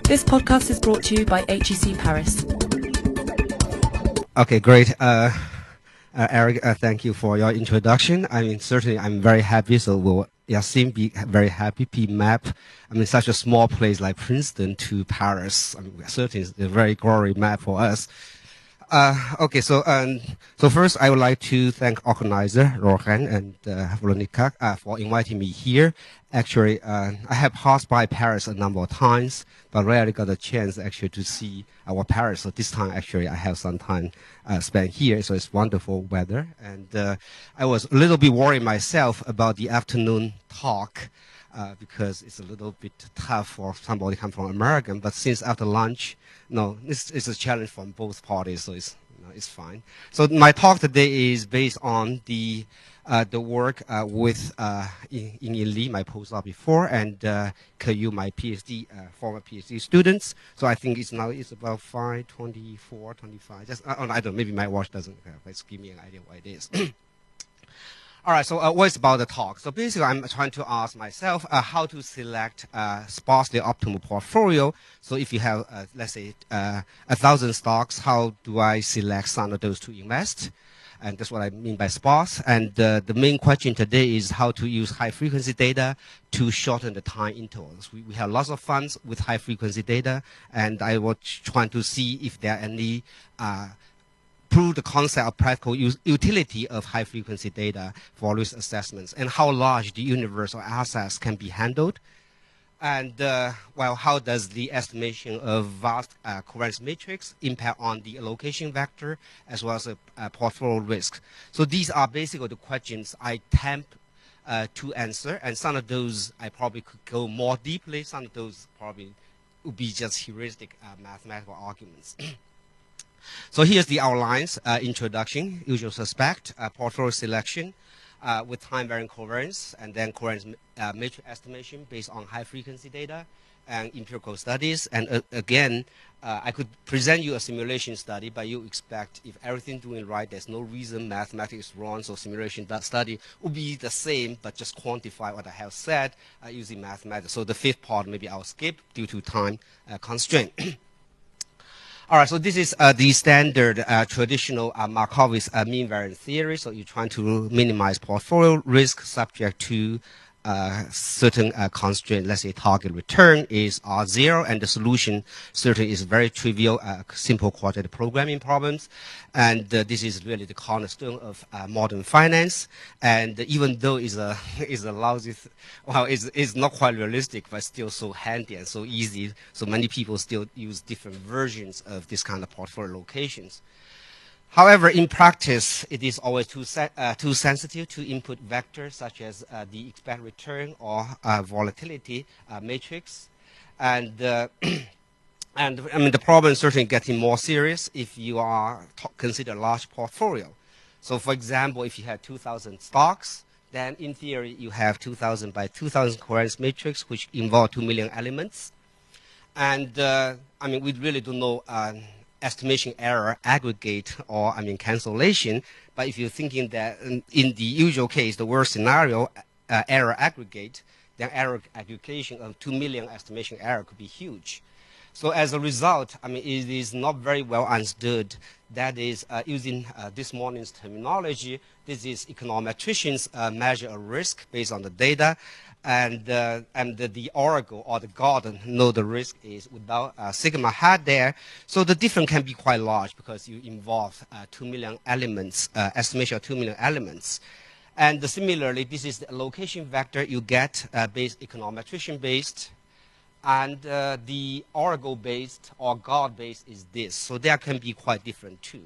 This podcast is brought to you by HEC Paris. Okay, great. Eric, thank you for your introduction. I mean, certainly I'm very happy. So will Yassine be very happy? P-map, I mean, such a small place like Princeton to Paris. I mean, certainly it's a very glory map for us. Okay, so first I would like to thank organizer Rohan and Veronica for inviting me here. Actually, I have passed by Paris a number of times, but rarely got a chance actually to see our Paris. So this time, actually, I have some time spent here. So it's wonderful weather, and I was a little bit worried myself about the afternoon talk. Because it's a little bit tough for somebody come from American, but since after lunch, no, it's a challenge from both parties, so it's fine. So my talk today is based on the work with Ying Li, my postdoc before, and Kayu, my PhD, former PhD students. So I think it's about 5:24, 25. Just I don't know, maybe my watch doesn't just give me an idea what it is. All right, so what's about the talk? So basically, I'm trying to ask myself how to select sparsely optimal portfolio. So if you have, let's say, 1,000 stocks, how do I select some of those to invest? And that's what I mean by sparse. And the main question today is how to use high-frequency data to shorten the time intervals. We have lots of funds with high-frequency data, and I was trying to see if there are any prove the concept of practical utility of high-frequency data for risk assessments and how large the universe of assets can be handled. And, well, how does the estimation of vast covariance matrix impact on the allocation vector as well as portfolio risk? So these are basically the questions I attempt to answer, and some of those I probably could go more deeply. Some of those probably would be just heuristic mathematical arguments. So here's the outlines, introduction, usual suspect, portfolio selection with time-varying covariance, and then covariance matrix estimation based on high-frequency data and empirical studies. And again, I could present you a simulation study, but you expect if everything doing right, there's no reason mathematics is wrong, so simulation study would be the same, but just quantify what I have said using mathematics. So the fifth part, maybe I'll skip due to time constraint. All right, so this is the standard traditional Markowitz mean variance theory. So you're trying to minimize portfolio risk subject to certain constraint. Let's say target return is R0, and the solution certainly is very trivial, simple quadratic programming problems. And this is really the cornerstone of modern finance. And even though it's a lousy, well, it's not quite realistic, but still so handy and so easy. So many people still use different versions of this kind of portfolio locations. However, in practice, it is always too sensitive to input vectors such as the expected return or volatility matrix. And and I mean, the problem is certainly getting more serious if you are consider a large portfolio. So for example, if you have 2,000 stocks, then in theory, you have 2,000 by 2,000 covariance matrix, which involve 2 million elements. And I mean, we really don't know estimation error aggregate or cancellation, but if you're thinking that in the usual case, the worst scenario, error aggregate, then error aggregation of 2 million estimation error could be huge. So as a result, I mean, it is not very well understood. That is, using this morning's terminology, this is econometricians measure a risk based on the data, and the oracle or the god know the risk is without sigma hat there. So the difference can be quite large because you involve 2 million elements, estimation of 2 million elements. And similarly, this is the allocation vector you get based econometrician based. And the oracle based or god based is this. So there can be quite different too.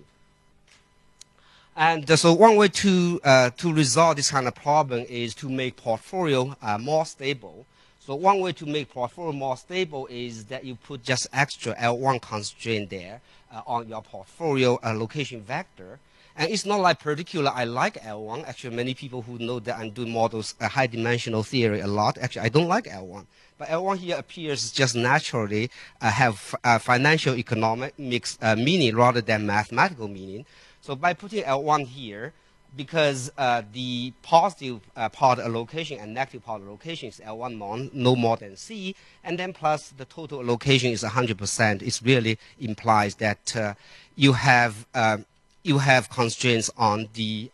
And so one way to resolve this kind of problem is to make portfolio more stable. So one way to make portfolio more stable is that you put just extra L1 constraint there on your portfolio allocation vector. And it's not like particular I like L1. Actually, many people who know that I'm doing models high dimensional theory a lot. Actually, I don't like L1. But L1 here appears just naturally have financial economic mix meaning rather than mathematical meaning. So by putting L1 here, because the positive part allocation and negative part allocation is L1 norm, no more than C, and then plus the total allocation is 100%. It really implies that you have constraints on the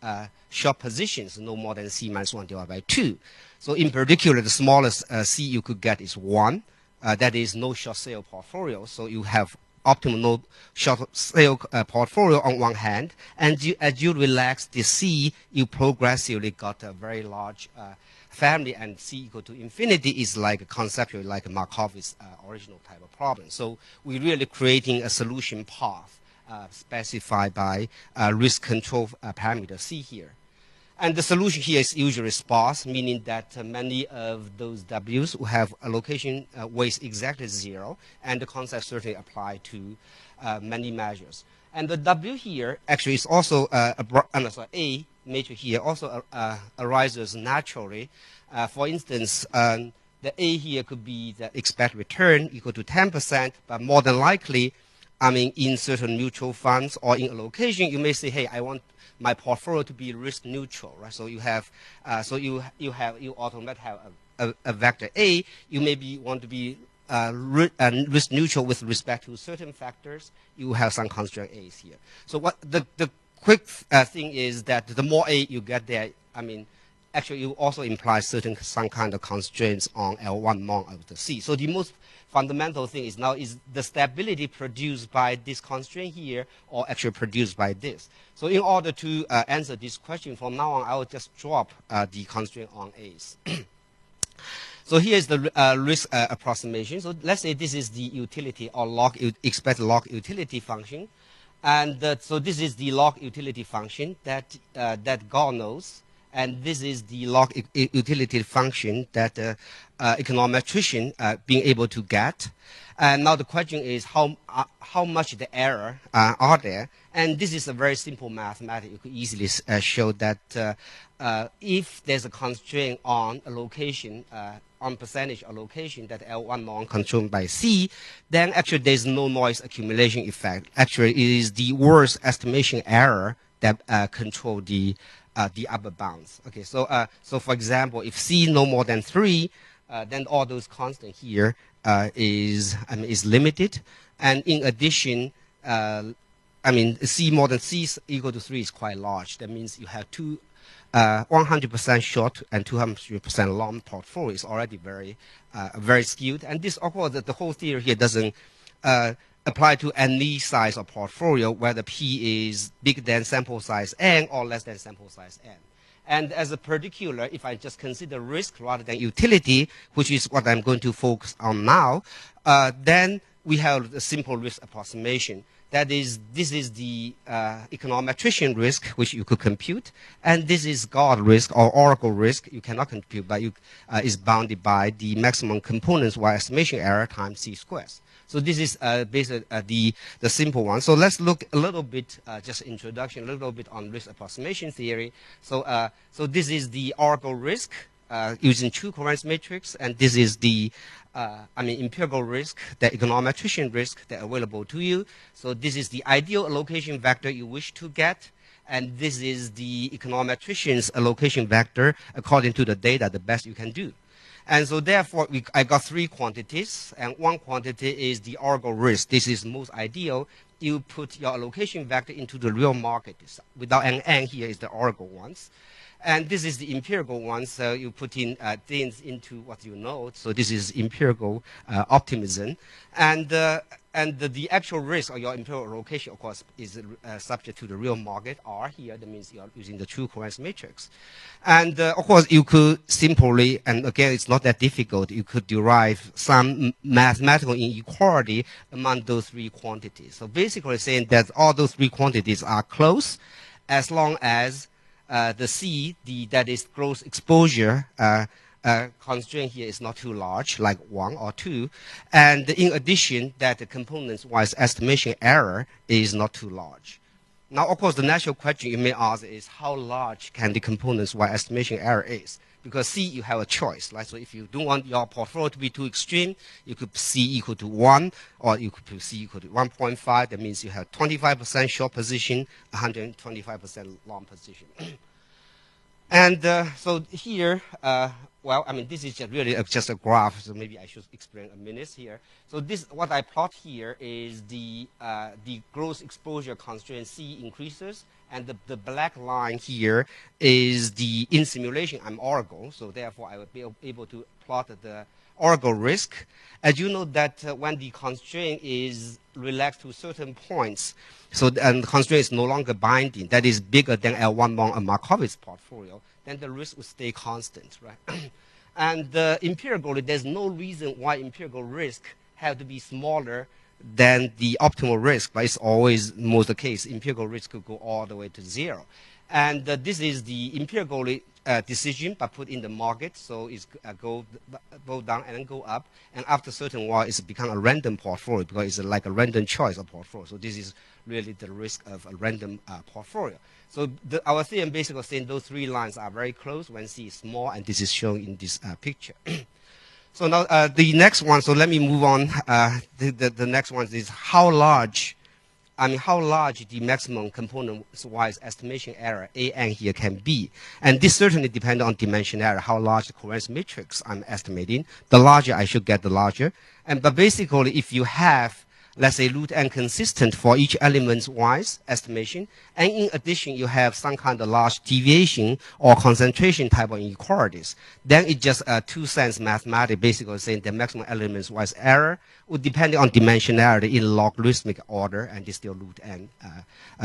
short positions, no more than C minus 1 divided by 2. So in particular, the smallest C you could get is 1. That is no short sale portfolio. So you have optimal no short sale portfolio on one hand, and as you relax the C, you progressively got a very large family, and C equal to infinity is like conceptually like Markovit's original type of problem. So we're really creating a solution path specified by risk control parameter C here. And the solution here is usually sparse, meaning that many of those W's will have allocation weights exactly 0, and the concept certainly apply to many measures. And the W here actually is also, A matrix here also arises naturally. For instance, the A here could be the expected return equal to 10%, but more than likely, I mean, in certain mutual funds or in allocation, you may say, hey, I want my portfolio to be risk neutral, right? So you have, you automatically have a vector A. You maybe want to be risk neutral with respect to certain factors. You have some constraint A's here. So what the quick thing is that the more A you get there, I mean, actually you also imply some kind of constraints on L1 norm of the C. So the most fundamental thing is now is the stability produced by this constraint here or actually produced by this. So in order to answer this question, from now on, I will just drop the constraint on A's. So here is the risk approximation. So let's say this is the utility or expected log utility function. And so this is the log utility function that God knows. And this is the log utility function that econometrician being able to get. And now the question is how much the error are there? And this is a very simple mathematics. You could easily show that if there's a constraint on allocation, on percentage allocation that L1 norm controlled by C, then actually there's no noise accumulation effect. Actually, it is the worst estimation error that control the upper bounds. Okay, so for example, if C no more than 3, then all those constant here is limited, and in addition, C more than C is equal to 3 is quite large. That means you have 100% short and 200% long portfolio is already very skewed. And this, of course, the whole theory here doesn't apply to any size of portfolio, whether P is bigger than sample size N or less than sample size N. And as a particular, if I just consider risk rather than utility, which is what I'm going to focus on now, then we have a simple risk approximation. That is, this is the econometrician risk, which you could compute, and this is God risk or Oracle risk. You cannot compute, but is bounded by the maximum components y estimation error times C squares. So this is basically the simple one. So let's look a little bit, just introduction, a little bit on risk approximation theory. So this is the Oracle risk using true covariance matrix, and this is the empirical risk, the econometrician risk that are available to you. So this is the ideal allocation vector you wish to get, and this is the econometrician's allocation vector according to the data, the best you can do. And so therefore, I got 3 quantities, and one quantity is the Oracle risk. This is most ideal. You put your allocation vector into the real market. Without an N, here is the Oracle ones. And this is the empirical one, so you put in things into what you know. So this is empirical optimism. And the actual risk of your empirical allocation, of course, is subject to the real market, R here. That means you're using the true covariance matrix. And of course, you could simply, and again, it's not that difficult, you could derive some mathematical inequality among those 3 quantities. So basically saying that all those 3 quantities are close as long as the C, that is gross exposure constraint here is not too large, like 1 or 2. And in addition, that the components-wise estimation error is not too large. Now, of course, the natural question you may ask is how large can the components-wise estimation error is? Because C, you have a choice, right? So if you don't want your portfolio to be too extreme, you could C equal to 1, or you could put C equal to 1.5. That means you have 25% short position, 125% long position. And so here, well, I mean, this is just really just a graph, so maybe I should explain a minute here. So this, what I plot here is the gross exposure constraint C increases, and the black line here is the in simulation, I'm Oracle, so therefore I will be able to plot the Oracle risk. As you know that when the constraint is relaxed to certain points, so and the constraint is no longer binding, that is bigger than L1 on a Markowitz portfolio, then the risk will stay constant, right? And empirically, there's no reason why empirical risk have to be smaller than the optimal risk, but it's always most the case. Empirical risk could go all the way to zero. And this is the empirical decision, but put in the market, so it's go down and then go up. And after a certain while, it's become a random portfolio because it's like a random choice of portfolio. So this is really the risk of a random portfolio. So our theorem basically saying those three lines are very close when C is small, and this is shown in this picture. So now the next one, so let me move on. The next one is how large the maximum component-wise estimation error, AN here, can be. And this certainly depends on dimensionality, how large the covariance matrix I'm estimating. The larger I should get, the larger. But basically, if you have, let's say, root n consistent for each element-wise estimation, and in addition, you have some kind of large deviation or concentration type of inequalities, then it's just a two-sense mathematics, basically saying the maximum elements-wise error would depend on dimensionality in logarithmic order, and it's still root n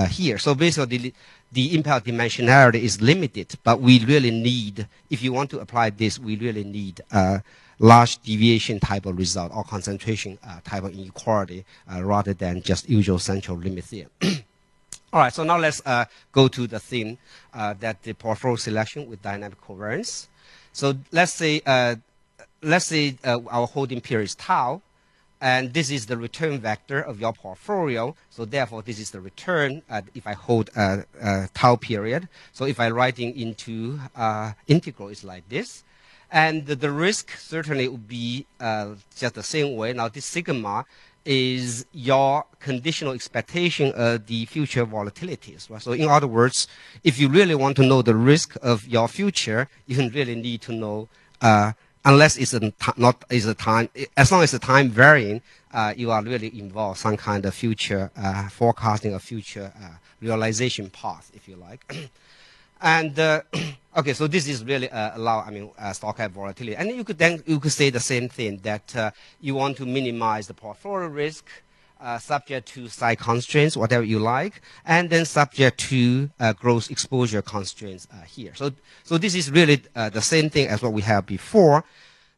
here. So basically, the impact dimensionality is limited, but we really need, if you want to apply this, we really need large deviation type of result or concentration type of inequality rather than just usual central limit theorem. All right, so now let's go to the theme that the portfolio selection with dynamic covariance. So let's say our holding period is tau, and this is the return vector of your portfolio. So therefore, this is the return if I hold tau period. So if I write it into integral, it's like this. And the risk certainly would be just the same way. Now, this sigma is your conditional expectation of the future volatilities. Right? So in other words, if you really want to know the risk of your future, you really need to know, unless it's as long as the time varying, you are really involved some kind of future forecasting, a future realization path, if you like. And okay, so this is really stochastic volatility. And you could say the same thing, that you want to minimize the portfolio risk, subject to side constraints, whatever you like, and then subject to gross exposure constraints here. So this is really the same thing as what we have before.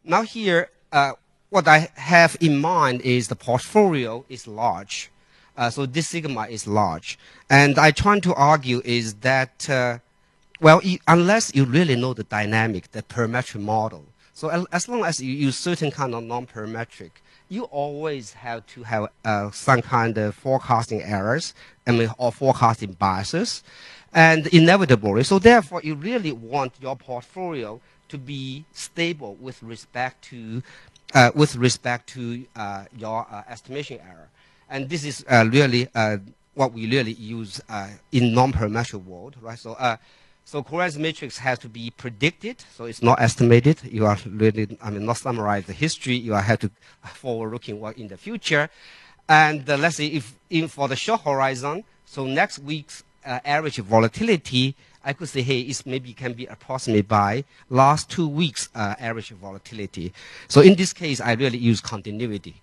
Now here, what I have in mind is the portfolio is large. So this sigma is large. And I try to argue is that well, unless you really know the dynamic, the parametric model. So as long as you use certain kind of non-parametric, you always have to have some kind of forecasting errors, or forecasting biases, and inevitably. So therefore, you really want your portfolio to be stable with respect to your estimation error. And this is really what we really use in non-parametric world, right? So covariance matrix has to be predicted, so it's not estimated. You are really, not summarize the history. You have to forward-looking work in the future. And let's say for the short horizon, so next week's average volatility, I could say, hey, it maybe can be approximated by last 2 weeks average volatility. So in this case, I really use continuity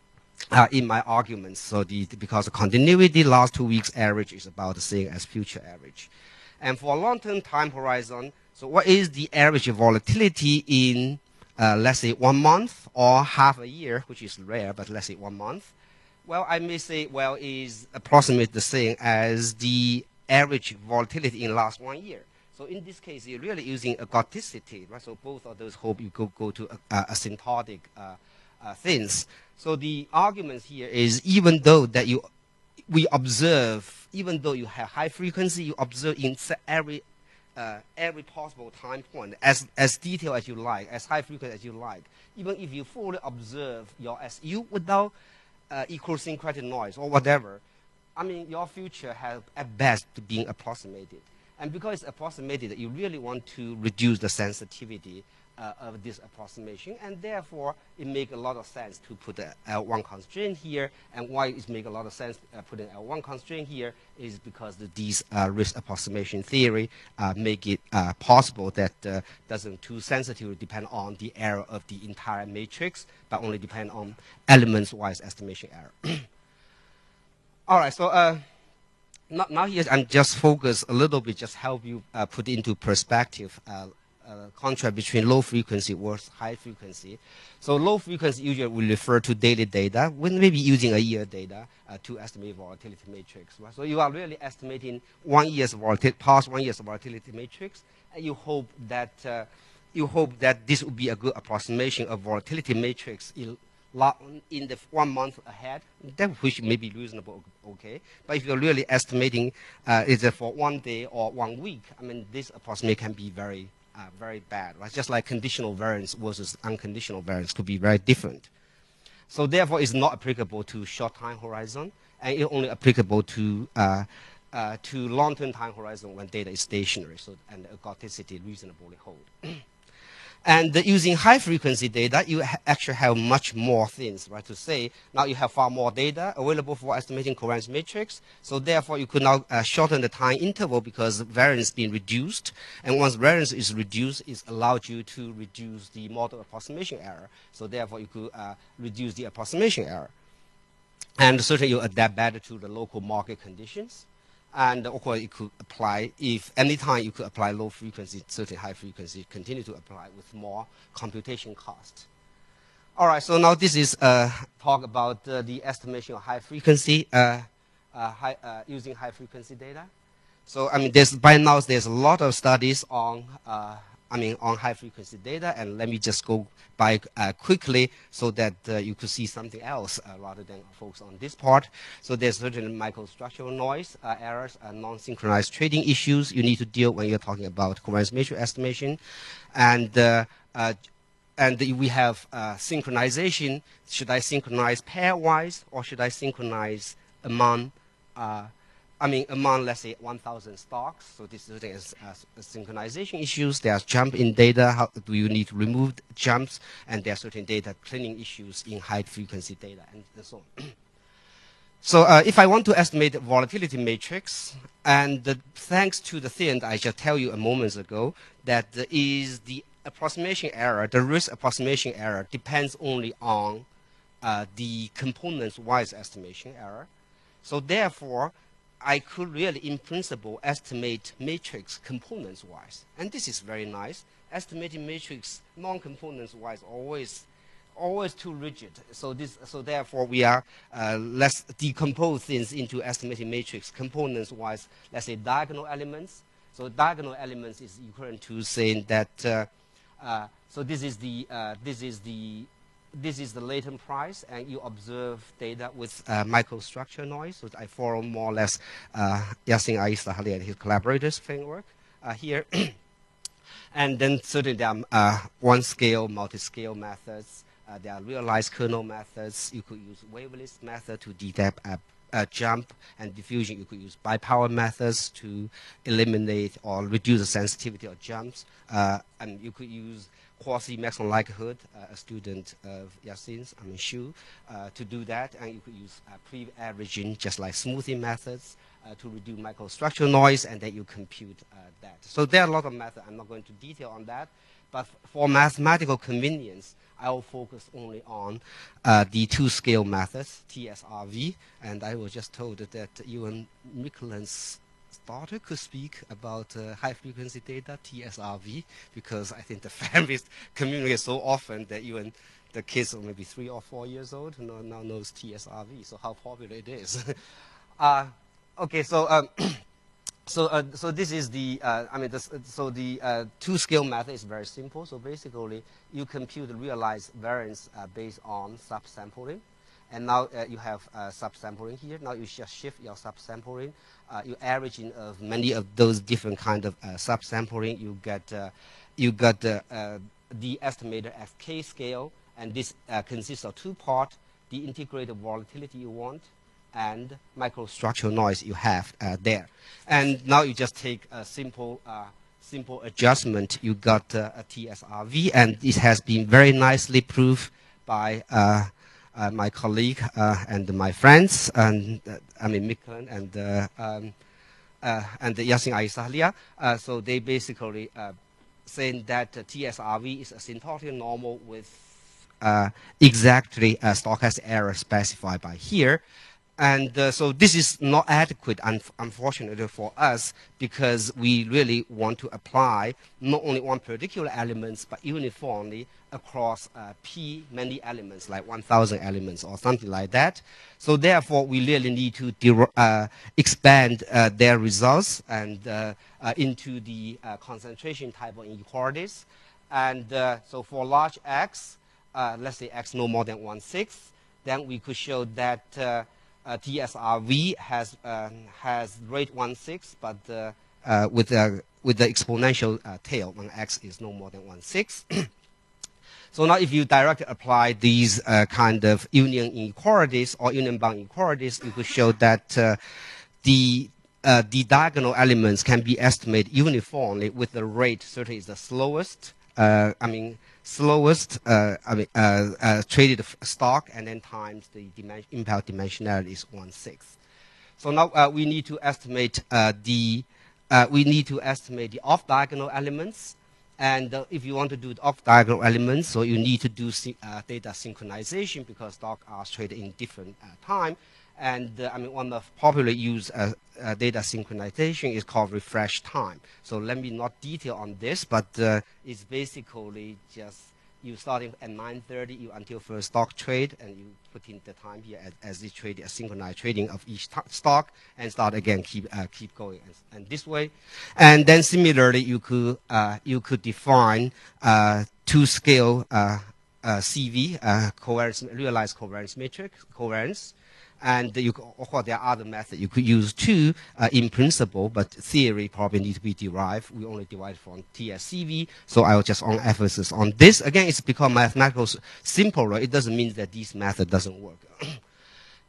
in my arguments. So because the continuity last 2 weeks average is about the same as future average. And for a long-term time horizon, so what is the average volatility in, let's say, 1 month or half a year, which is rare, but let's say 1 month? Well, I may say, well, is approximately the same as the average volatility in last 1 year. So in this case, you're really using ergodicity, right? So both of those hope you go to asymptotic things. So the argument here is even though that we observe, even though you have high frequency, you observe in every possible time point, as detailed as you like, as high frequency as you like. Even if you fully observe your SU without idiosyncratic noise or whatever, your future has at best being approximated. And because it's approximated, you really want to reduce the sensitivity of this approximation, and therefore it makes a lot of sense to put a L1 constraint here. And why it makes a lot of sense putting L1 constraint here is because these risk approximation theory make it possible that doesn't too sensitively depend on the error of the entire matrix, but only depend on elements-wise estimation error. All right, so now here I'm just focus a little bit, just help you put into perspective contrast between low frequency versus high frequency. So low frequency usually will refer to daily data, when maybe using a year data to estimate volatility matrix. Right? So you are really estimating 1 year's past 1 year's volatility matrix, and you hope that this would be a good approximation of volatility matrix in the 1 month ahead, that which may be reasonable, okay. But if you're really estimating is it for 1 day or 1 week, I mean, this approximation can be very bad, right? Just like conditional variance versus unconditional variance could be very different. So therefore, it's not applicable to short time horizon, and it's only applicable to long-term time horizon when data is stationary, so and the ergodicity reasonably hold. And using high-frequency data, you actually have much more things, right, to say. Now you have far more data available for estimating covariance matrix. So therefore, you could now shorten the time interval because variance is being reduced. And once variance is reduced, it allows you to reduce the model approximation error. So therefore, you could reduce the approximation error. And certainly, you adapt better to the local market conditions. And of course, it could apply, if any time you could apply low frequency, certainly high frequency, continue to apply with more computation cost. All right, so now this is talk about the estimation of high frequency, using high frequency data. So, I mean, by now there's a lot of studies on high frequency data, and let me just go by quickly so that you could see something else rather than focus on this part. So there's certain microstructural noise errors, non-synchronized trading issues you need to deal when you're talking about covariance matrix estimation, and we have synchronization. Should I synchronize pairwise or should I synchronize among let's say 1,000 stocks? So this is synchronization issues. There's jump in data. How do you need to remove jumps? And there are certain data cleaning issues in high frequency data and so on. So if I want to estimate the volatility matrix, and thanks to the theorem I just tell you a moment ago, that is the approximation error, the risk approximation error depends only on the components-wise estimation error. So therefore, I could really, in principle, estimate matrix components-wise. And this is very nice. Estimating matrix non-components-wise always too rigid. So therefore, we are let's decompose things into estimating matrix components-wise. Let's say diagonal elements. So diagonal elements is equivalent to saying that. So this is the latent price, and you observe data with microstructure noise. So I follow more or less Yassin Aistahali and his collaborators framework here. And then certainly there are one-scale, multi-scale methods. There are realized kernel methods. You could use waveless method to detect a jump, and diffusion. You could use bipower methods to eliminate or reduce the sensitivity of jumps. And you could use quasi-maximum likelihood, a student of Yassin's, Shu, to do that. And you could use pre-averaging, just like smoothing methods, to reduce microstructural noise, and then you compute that. So there are a lot of methods. I'm not going to detail on that. But for mathematical convenience, I will focus only on the two-scale methods, TSRV. And I was just told that even Mikulin's daughter could speak about high-frequency data, TSRV, because I think the families communicate so often that even the kids of maybe 3 or 4 years old now knows TSRV. So how popular it is. Okay, so so this is the the two-scale method is very simple. So basically, you compute the realized variance based on subsampling, and now you have subsampling here. Now you just shift your subsampling. You averaging of many of those different kind of subsampling. You got the estimator as k scale, and this consists of two parts: the integrated volatility you want, and microstructural noise you have there. And now you just take a simple adjustment. You got a TSRV, and it has been very nicely proved by my colleague and my friends, and Miklan and Yasin Aisahlia. So they basically saying that TSRV is asymptotically normal with exactly stochastic error specified by here. And so this is not adequate, unfortunately, for us, because we really want to apply not only one particular element, but uniformly across P many elements, like 1,000 elements or something like that. So therefore, we really need to expand their results and into the concentration type of inequalities. And so for large X, let's say X no more than 1/6, then we could show that TSRV has rate 1/6, but with the exponential tail when X is no more than 1/6. So now if you directly apply these kind of union inequalities or union bound inequalities, you could show that the diagonal elements can be estimated uniformly with the rate certainly is the slowest. Traded stock, and then times the impact dimensionality is 1/6. So now we need to estimate the off-diagonal elements, and if you want to do the off-diagonal elements, so you need to do data synchronization because stock are traded in different time. And one of popularly used data synchronization is called refresh time. So let me not detail on this, but it's basically just you starting at 9:30 until first stock trade, and you put in the time here as you trade a synchronized trading of each stock, and start again, keep going, and this way. And then similarly, you could define two-scale CV covariance, realized covariance matrix covariance. And of course, there are other methods you could use too, in principle, but theory probably need to be derived. We only derive from TSCV, so I will just on emphasis on this. Again, it's become mathematical simpler. It doesn't mean that this method doesn't work.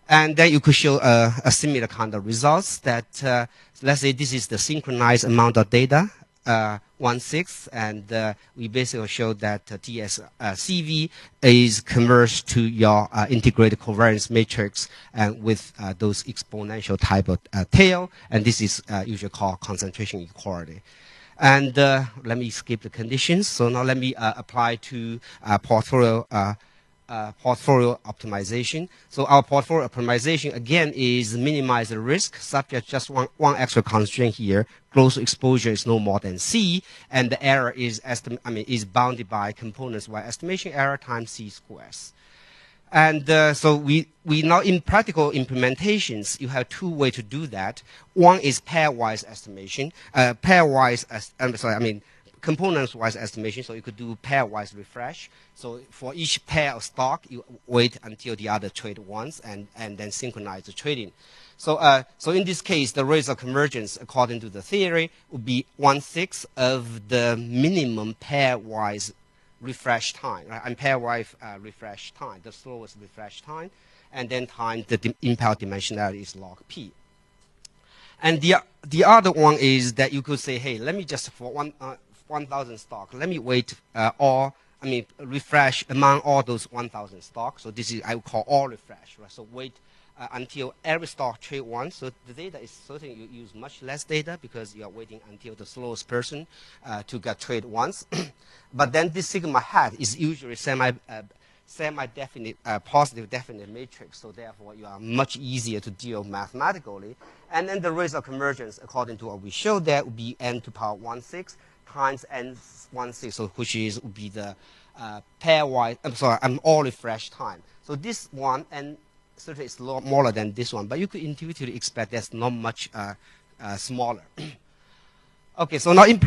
And then you could show a similar kind of results that, let's say this is the synchronized amount of data, 1/6, and we basically show that TSCV is converged to your integrated covariance matrix and with those exponential type of tail, and this is usually called concentration equality. And let me skip the conditions. So now let me apply to portfolio optimization. So our portfolio optimization again is minimize the risk, subject just one extra constraint here. Close exposure is no more than C, and the error is bounded by components y estimation error times C squares. And so we now in practical implementations, you have two ways to do that. One is pairwise estimation. Components-wise estimation, so you could do pairwise refresh. So for each pair of stock, you wait until the other trade once and then synchronize the trading. So so in this case, the rates of convergence, according to the theory, would be 1/6 of the minimum pairwise refresh time, right? And pairwise refresh time, the slowest refresh time, and then times the impact dimensionality is log P. And the other one is that you could say, hey, let me just for 1,000 stock, let me wait refresh among all those 1,000 stocks. So this is I would call all refresh, right? So wait until every stock trade once. So the data is certainly you use much less data because you are waiting until the slowest person to get trade once. But then this sigma hat is usually semi-definite, positive definite matrix. So therefore, you are much easier to deal mathematically. And then the rates of convergence, according to what we showed there, would be n to the power 1/6 times n/1/6, so which would be the pairwise. All refresh time. So this one and certainly it's smaller than this one, but you could intuitively expect that's not much smaller. Okay, so now in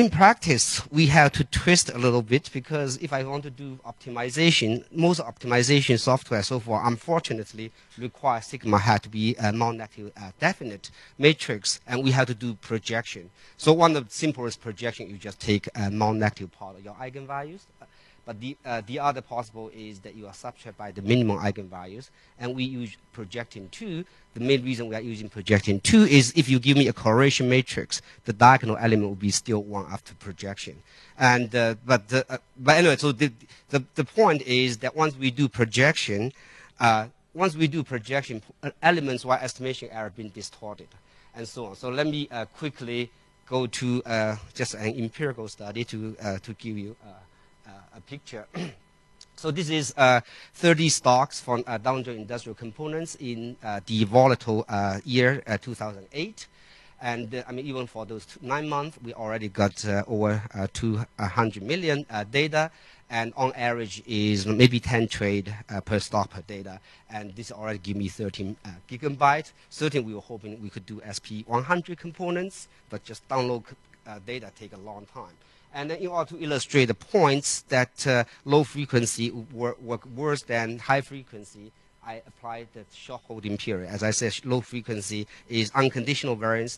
practice, we have to twist a little bit because if I want to do optimization, most optimization software so far, unfortunately, require sigma hat to be a non-negative definite matrix, and we have to do projection. So one of the simplest projection, you just take a non-negative part of your eigenvalues. But the other possible is that you are subtract by the minimum eigenvalues, and we use projecting 2. The main reason we are using projecting 2 is if you give me a correlation matrix, the diagonal element will be still 1 after projection. And but anyway, so the point is that once we do projection, elements-wise estimation error have been distorted, and so on. So let me quickly go to just an empirical study to give you a picture. So this is 30 stocks from Dow Jones Industrial Components in the volatile year 2008. And I mean, even for those 9 months, we already got over 200 million data. And on average is maybe 10 trade per stock per data. And this already give me 13 gigabytes. Certainly, we were hoping we could do SP100 components, but just download data take a long time. And then in order to illustrate the points that low frequency work worse than high frequency, I applied the short holding period. As I said, low frequency is unconditional variance,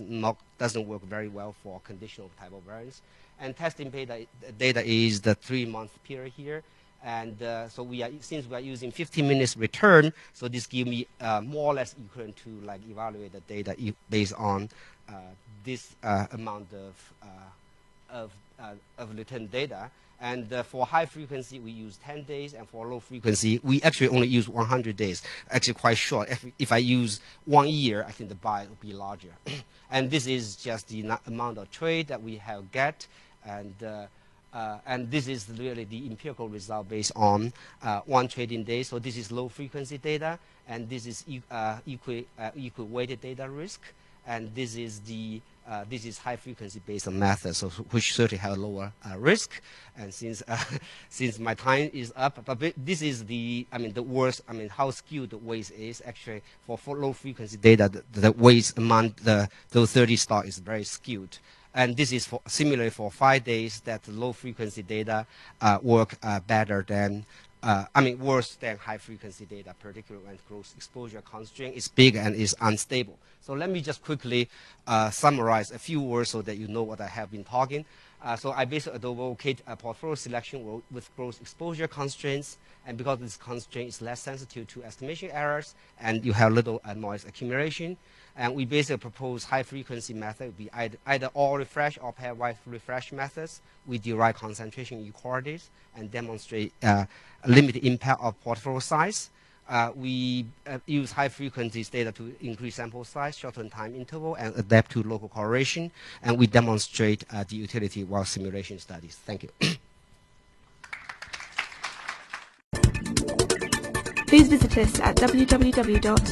doesn't work very well for conditional type of variance. And testing data is the 3-month period here. And so since we are using 15 minutes return, so this gives me more or less equivalent to like evaluate the data based on this amount of return data. And for high frequency, we use 10 days, and for low frequency, we actually only use 100 days. Actually, quite short. If I use 1 year, I think the bias will be larger. And this is just the amount of trade that we have get, and this is really the empirical result based on 1 trading day. So this is low frequency data, and this is equal weighted data risk, and this is the this is high frequency based on method, so which certainly have a lower risk. And since my time is up, but this is the worst. How skewed the weight is actually for low frequency data. The weights among those 30 stocks is very skewed. And this is similarly for 5 days that the low frequency data work better than. Worse than high-frequency data, particularly when gross exposure constraint is big and is unstable. So let me just quickly summarize a few words so that you know what I have been talking. So I basically advocate a portfolio selection with gross exposure constraints, and because this constraint is less sensitive to estimation errors, and you have little noise accumulation. And we basically propose high-frequency method, would be either all refresh or pairwise refresh methods. We derive concentration inequalities and demonstrate limited impact of portfolio size. We use high-frequency data to increase sample size, shorten time interval, and adapt to local correlation. And we demonstrate the utility while simulation studies. Thank you. Please visit us at www.agc.edu.